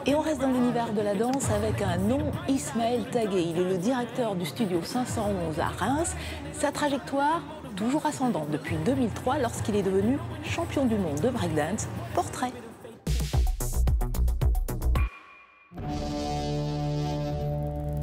Et on reste dans l'univers de la danse avec un nom, Ismaël Tagué. Il est le directeur du studio 511 à Reims. Sa trajectoire, toujours ascendante depuis 2003 lorsqu'il est devenu champion du monde de breakdance. Portrait.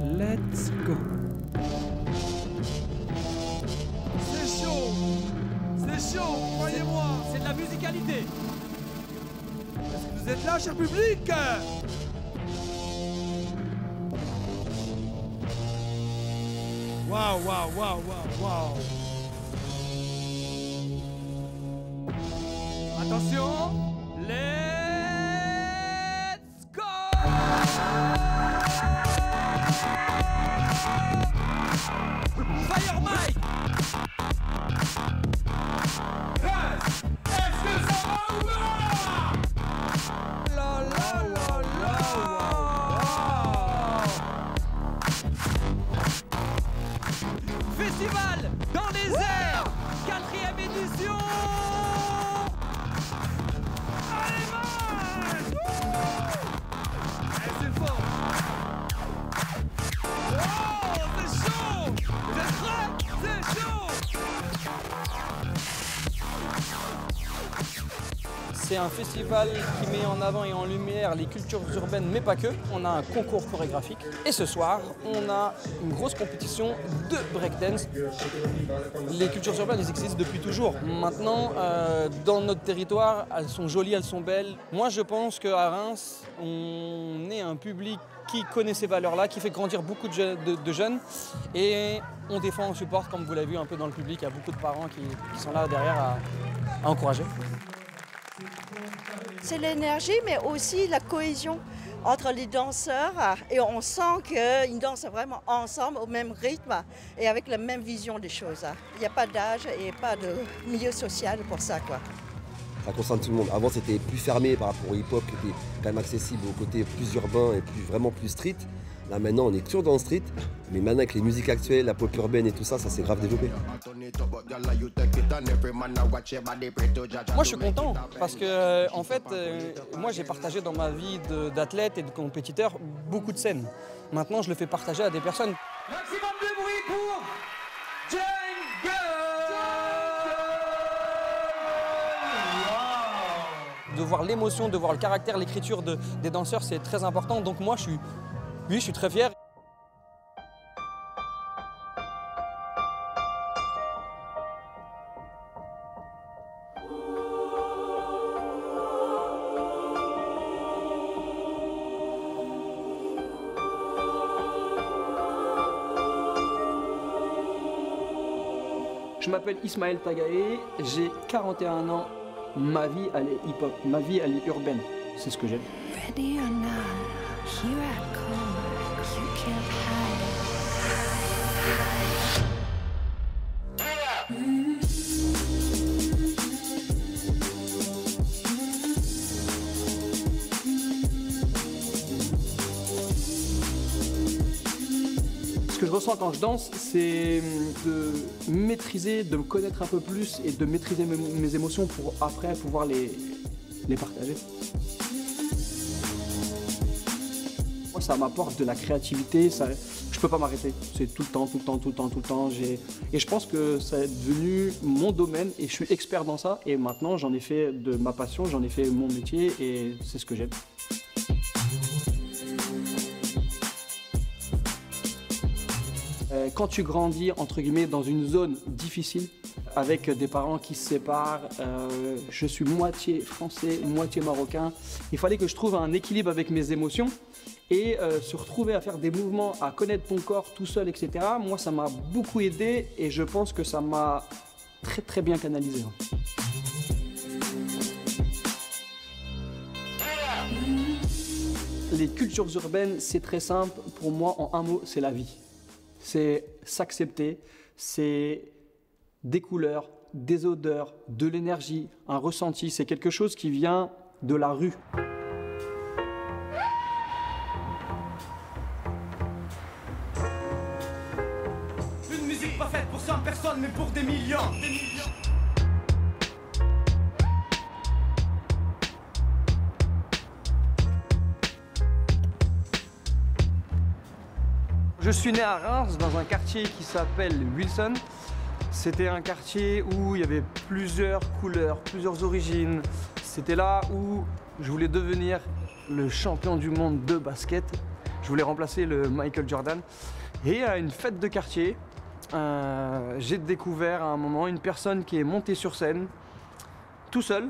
Let's go. C'est chaud, croyez-moi. C'est de la musicalité. Est-ce que vous êtes là, cher public? Waouh, waouh, waouh, waouh, waouh. Attention, let's go. Fire Mike. Est-ce que ça va ou pas? La la la la. Festival dans les airs, 4e édition. Allez, Mike. C'est fort. Oh, c'est chaud. Vous êtes prêts? C'est chaud. C'est un festival qui met en avant et en lumière les cultures urbaines, mais pas que. On a un concours chorégraphique. Et ce soir, on a une grosse compétition de breakdance. Les cultures urbaines, elles existent depuis toujours. Maintenant, dans notre territoire, elles sont jolies, elles sont belles. Moi, je pense qu'à Reims, on est un public qui connaît ces valeurs-là, qui fait grandir beaucoup de jeunes. Et on défend, on supporte, comme vous l'avez vu un peu dans le public, il y a beaucoup de parents qui sont là derrière à encourager. C'est l'énergie, mais aussi la cohésion entre les danseurs. Et on sent qu'ils dansent vraiment ensemble, au même rythme et avec la même vision des choses. Il n'y a pas d'âge et pas de milieu social pour ça, quoi. Ça concerne tout le monde. Avant, c'était plus fermé par rapport au hip-hop, qui était quand même accessible au côté plus urbain et vraiment plus street. Là, maintenant, on est toujours dans le street, mais maintenant, avec les musiques actuelles, la pop urbaine et tout ça, ça s'est grave développé. Moi, je suis content parce que, en fait, moi, j'ai partagé dans ma vie d'athlète et de compétiteur beaucoup de scènes. Maintenant, je le fais partager à des personnes. Maximum de bruit pour Jungle. De voir l'émotion, de voir le caractère, l'écriture des danseurs, c'est très important. Donc moi, je suis très fier. Je m'appelle Ismaël Tagué, j'ai 41 ans. Ma vie, elle est hip-hop, ma vie, elle est urbaine. C'est ce que j'aime. Ready or not, here I come, you can't hide. Ce que je ressens quand je danse, c'est de maîtriser, de me connaître un peu plus et de maîtriser mes émotions pour après pouvoir les partager. Moi, ça m'apporte de la créativité, je peux pas m'arrêter. C'est tout le temps, tout le temps, tout le temps, tout le temps. Et je pense que ça est devenu mon domaine et je suis expert dans ça. Et maintenant, j'en ai fait de ma passion, j'en ai fait mon métier et c'est ce que j'aime. Quand tu grandis, entre guillemets, dans une zone difficile, avec des parents qui se séparent, je suis moitié français, moitié marocain, il fallait que je trouve un équilibre avec mes émotions et se retrouver à faire des mouvements, à connaître ton corps tout seul, etc. Moi, ça m'a beaucoup aidé et je pense que ça m'a très très bien canalisé. Les cultures urbaines, c'est très simple. Pour moi, en un mot, c'est la vie. C'est s'accepter, c'est des couleurs, des odeurs, de l'énergie, un ressenti. C'est quelque chose qui vient de la rue. Une musique pas faite pour 100 personnes, mais pour des millions. Je suis né à Reims, dans un quartier qui s'appelle Wilson. C'était un quartier où il y avait plusieurs couleurs, plusieurs origines. C'était là où je voulais devenir le champion du monde de basket. Je voulais remplacer le Michael Jordan. Et à une fête de quartier, j'ai découvert à un moment une personne qui est montée sur scène, tout seul,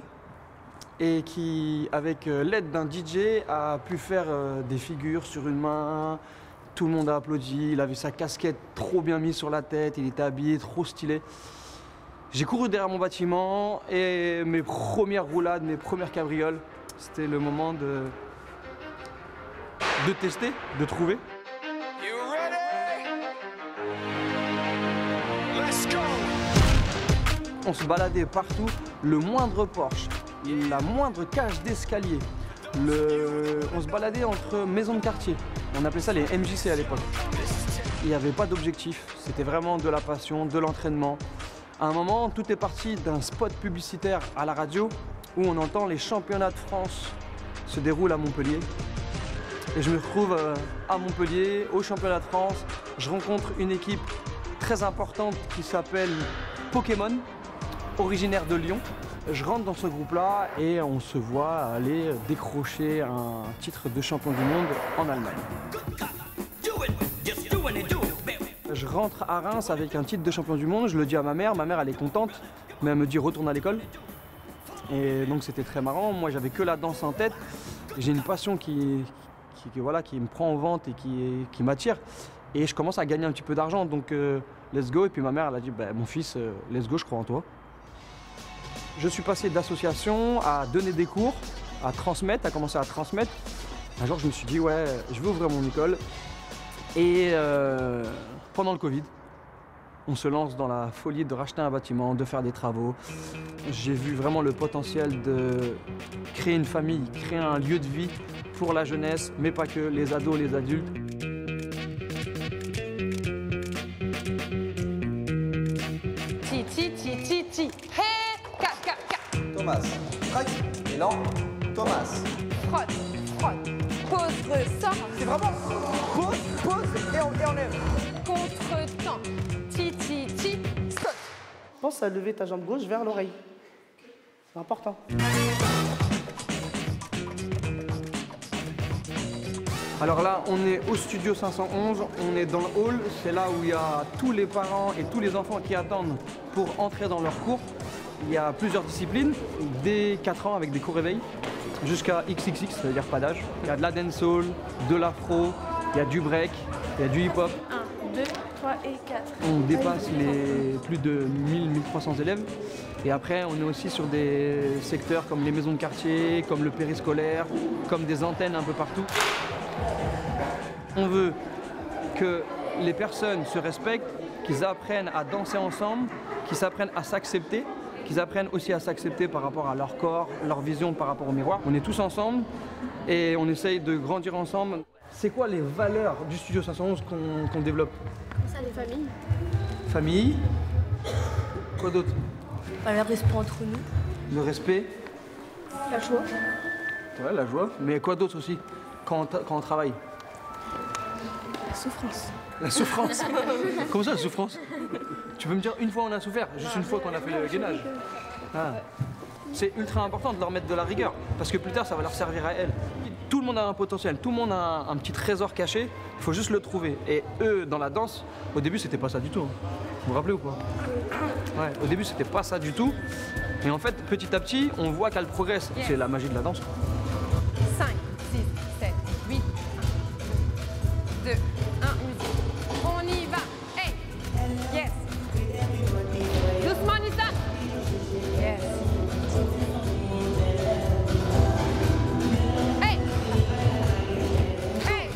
et qui, avec l'aide d'un DJ, a pu faire des figures sur une main. Tout le monde a applaudi, il avait sa casquette trop bien mise sur la tête, il était habillé trop stylé. J'ai couru derrière mon bâtiment et mes premières roulades, mes premières cabrioles, c'était le moment de tester, de trouver. You ready? Let's go! On se baladait partout, le moindre Porsche, la moindre cage d'escalier. On se baladait entre maisons de quartier. On appelait ça les MJC à l'époque. Il n'y avait pas d'objectif, c'était vraiment de la passion, de l'entraînement. À un moment, tout est parti d'un spot publicitaire à la radio où on entend les championnats de France se déroulent à Montpellier. Et je me retrouve à Montpellier, au championnat de France. Je rencontre une équipe très importante qui s'appelle Pokémon, originaire de Lyon. Je rentre dans ce groupe-là et on se voit aller décrocher un titre de champion du monde en Allemagne. Je rentre à Reims avec un titre de champion du monde, je le dis à ma mère elle est contente, mais elle me dit retourne à l'école. Et donc c'était très marrant, moi j'avais que la danse en tête, j'ai une passion qui me prend en vente et qui m'attire. Et je commence à gagner un petit peu d'argent, donc let's go. Et puis ma mère elle a dit mon fils, let's go, je crois en toi. Je suis passé d'association à donner des cours, à transmettre, à commencer à transmettre. Un jour, je me suis dit, ouais, je vais ouvrir mon école. Et pendant le Covid, on se lance dans la folie de racheter un bâtiment, de faire des travaux. J'ai vu vraiment le potentiel de créer une famille, créer un lieu de vie pour la jeunesse, mais pas que, les ados, les adultes. Ti. Hey! Thomas, trac, élan, Thomas. Frotte. Pause, ressort. C'est vraiment pause et on lève. Contre-temps. Ti, saute. Pense à lever ta jambe gauche vers l'oreille. C'est important. Alors là, on est au studio 511, on est dans le hall, c'est là où il y a tous les parents et tous les enfants qui attendent pour entrer dans leur cours. Il y a plusieurs disciplines, dès 4 ans avec des cours réveil, jusqu'à XXX, c'est-à-dire pas d'âge. Il y a de la dancehall, de l'afro, il y a du break, il y a du hip-hop. 1, 2, 3 et 4. On dépasse les plus de 1000-1300 élèves. Et après, on est aussi sur des secteurs comme les maisons de quartier, comme le périscolaire, comme des antennes un peu partout. On veut que les personnes se respectent, qu'ils apprennent à danser ensemble, qu'ils apprennent à s'accepter, qu'ils apprennent aussi à s'accepter par rapport à leur corps, leur vision par rapport au miroir. On est tous ensemble et on essaye de grandir ensemble. C'est quoi les valeurs du Studio 511 qu'on développe? Ça, les familles. Famille. Quoi d'autre? Le respect entre nous. Le respect. La joie. Ouais, la joie. Mais quoi d'autre aussi quand on travaille? La souffrance. La souffrance. Comment ça, la souffrance? Tu peux me dire une fois on a souffert, juste une fois qu'on a fait le gainage. Ah. C'est ultra important de leur mettre de la rigueur, parce que plus tard ça va leur servir à elles. Tout le monde a un potentiel, tout le monde a un petit trésor caché, il faut juste le trouver. Et eux, dans la danse, au début c'était pas ça du tout. Vous vous rappelez ou pas? Ouais, au début c'était pas ça du tout. Et en fait, petit à petit, on voit qu'elle progresse. C'est la magie de la danse. 5, 6, 7, 8, 1, 2, 1, musique. On y va. Hey! Yes! Doucement, Nissa! Yes! Hey! Hey!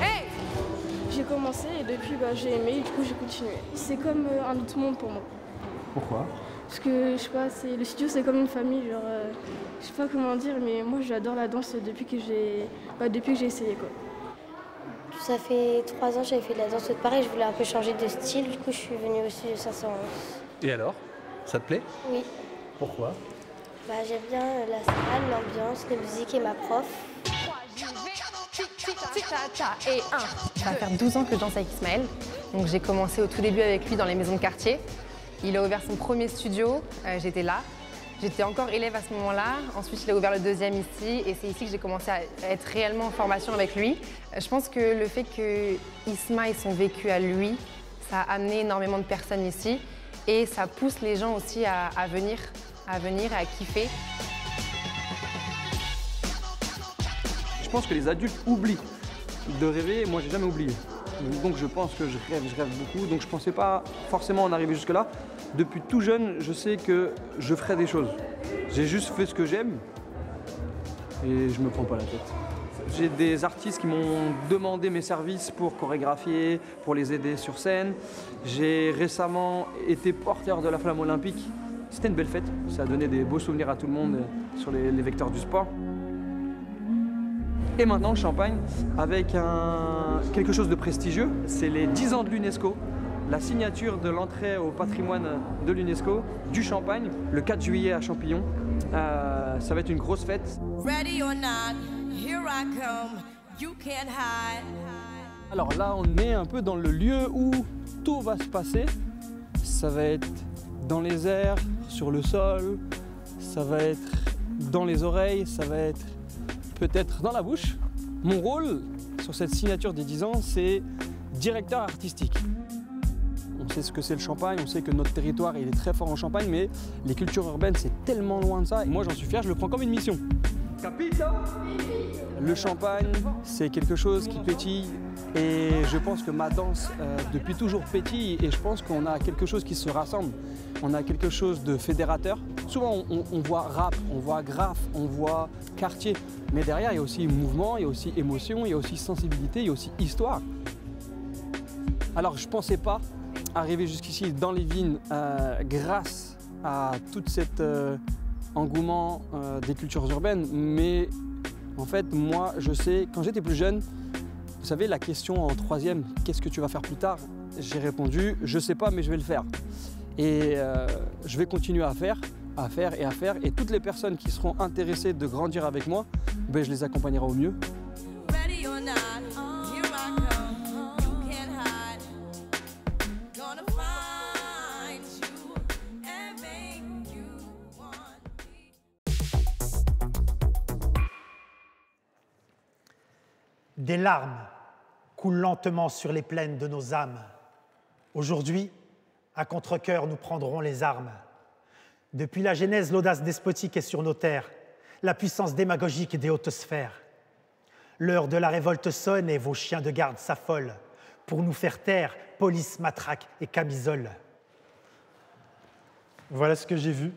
Hey! J'ai commencé et depuis j'ai aimé et du coup j'ai continué. C'est comme un autre monde pour moi. Pourquoi? Parce que je sais pas, le studio c'est comme une famille, genre je sais pas comment dire, mais moi j'adore la danse depuis que j'ai essayé quoi. Ça fait 3 ans que j'avais fait de la danse de pareil, je voulais un peu changer de style, du coup je suis venue au studio 511. Et alors? Ça te plaît? Oui. Pourquoi? J'aime bien la salle, l'ambiance, la musique et ma prof. 3, j'y vais. ta, et 1. Ça va faire 12 ans que je danse avec Ismaël. Donc j'ai commencé au tout début avec lui dans les maisons de quartier. Il a ouvert son premier studio, j'étais là. J'étais encore élève à ce moment-là. Ensuite, il a ouvert le deuxième ici. Et c'est ici que j'ai commencé à être réellement en formation avec lui. Je pense que le fait que Isma ait son vécu à lui, ça a amené énormément de personnes ici. Et ça pousse les gens aussi à venir et à kiffer. Je pense que les adultes oublient de rêver. Moi, j'ai jamais oublié. Donc je pense que je rêve beaucoup. Donc je ne pensais pas forcément en arriver jusque-là. Depuis tout jeune, je sais que je ferai des choses. J'ai juste fait ce que j'aime et je me prends pas la tête. J'ai des artistes qui m'ont demandé mes services pour chorégraphier, pour les aider sur scène. J'ai récemment été porteur de la flamme olympique. C'était une belle fête. Ça a donné des beaux souvenirs à tout le monde sur les vecteurs du sport. Et maintenant, le Champagne, avec quelque chose de prestigieux, c'est les 10 ans de l'UNESCO, la signature de l'entrée au patrimoine de l'UNESCO, du Champagne, le 4 juillet à Champillon. Ça va être une grosse fête. Ready or not, here I come, you can't hide. Alors là, on est un peu dans le lieu où tout va se passer. Ça va être dans les airs, sur le sol, ça va être dans les oreilles, ça va être peut-être dans la bouche. Mon rôle sur cette signature des 10 ans, c'est directeur artistique. On sait ce que c'est le Champagne, on sait que notre territoire il est très fort en Champagne, mais les cultures urbaines, c'est tellement loin de ça. Et moi, j'en suis fier, je le prends comme une mission. Capita! Le Champagne, c'est quelque chose qui pétille. Et je pense que ma danse, depuis toujours, pétille. Et je pense qu'on a quelque chose qui se rassemble. On a quelque chose de fédérateur. Souvent, on voit rap, on voit graphe, on voit quartier. Mais derrière, il y a aussi mouvement, il y a aussi émotion, il y a aussi sensibilité, il y a aussi histoire. Alors, je ne pensais pas arriver jusqu'ici dans les vignes grâce à tout cet engouement des cultures urbaines. Mais en fait, moi, je sais, quand j'étais plus jeune, vous savez, la question en troisième, qu'est-ce que tu vas faire plus tard? J'ai répondu, je ne sais pas, mais je vais le faire. Et je vais continuer à faire. Et toutes les personnes qui seront intéressées de grandir avec moi, ben, je les accompagnerai au mieux. Des larmes coulent lentement sur les plaines de nos âmes. Aujourd'hui, à contre-cœur, nous prendrons les armes. Depuis la Genèse, l'audace despotique est sur nos terres, la puissance démagogique des hautes sphères. L'heure de la révolte sonne et vos chiens de garde s'affolent. Pour nous faire taire, police, matraque et camisole. Voilà ce que j'ai vu.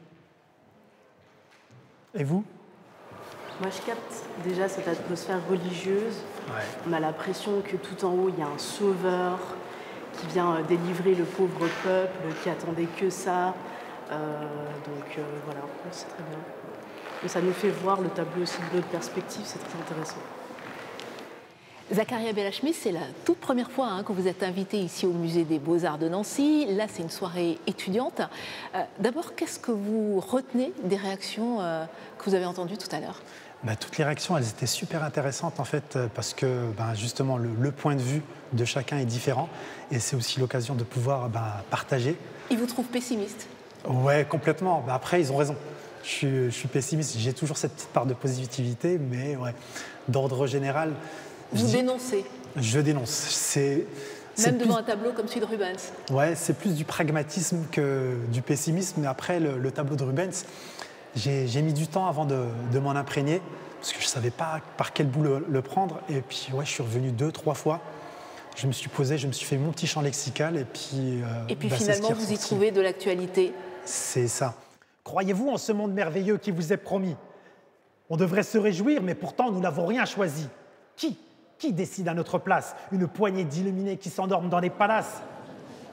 Et vous? Moi, je capte déjà cette atmosphère religieuse. Ouais. On a l'impression que tout en haut, il y a un sauveur qui vient délivrer le pauvre peuple, qui attendait que ça. Voilà, c'est très bien. Et ça nous fait voir le tableau aussi de l'autre perspective, c'est très intéressant. Zakaria Bellachmi, c'est la toute première fois que vous êtes invité ici au Musée des Beaux-Arts de Nancy. Là, c'est une soirée étudiante. D'abord, qu'est-ce que vous retenez des réactions que vous avez entendues tout à l'heure? Toutes les réactions, elles étaient super intéressantes en fait, parce que justement, le point de vue de chacun est différent. Et c'est aussi l'occasion de pouvoir partager. Ils vous trouvent pessimiste? Ouais, complètement. Après, ils ont raison. Je suis pessimiste. J'ai toujours cette petite part de positivité, mais ouais, d'ordre général... Vous dénoncez? Je dénonce. Même devant un tableau comme celui de Rubens? Ouais, c'est plus du pragmatisme que du pessimisme. Mais après, le tableau de Rubens, j'ai mis du temps avant de m'en imprégner, parce que je ne savais pas par quel bout le prendre. Et puis, ouais, je suis revenu 2-3 fois. Je me suis posé, je me suis fait mon petit champ lexical. Et puis finalement, vous y trouvez de l'actualité? C'est ça. Croyez-vous en ce monde merveilleux qui vous est promis? On devrait se réjouir, mais pourtant, nous n'avons rien choisi. Qui décide à notre place? Une poignée d'illuminés qui s'endorment dans les palaces?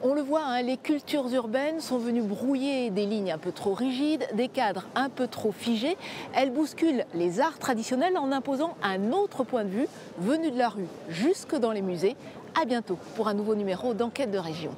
On le voit, les cultures urbaines sont venues brouiller des lignes un peu trop rigides, des cadres un peu trop figés. Elles bousculent les arts traditionnels en imposant un autre point de vue, venu de la rue jusque dans les musées. À bientôt pour un nouveau numéro d'Enquête de région.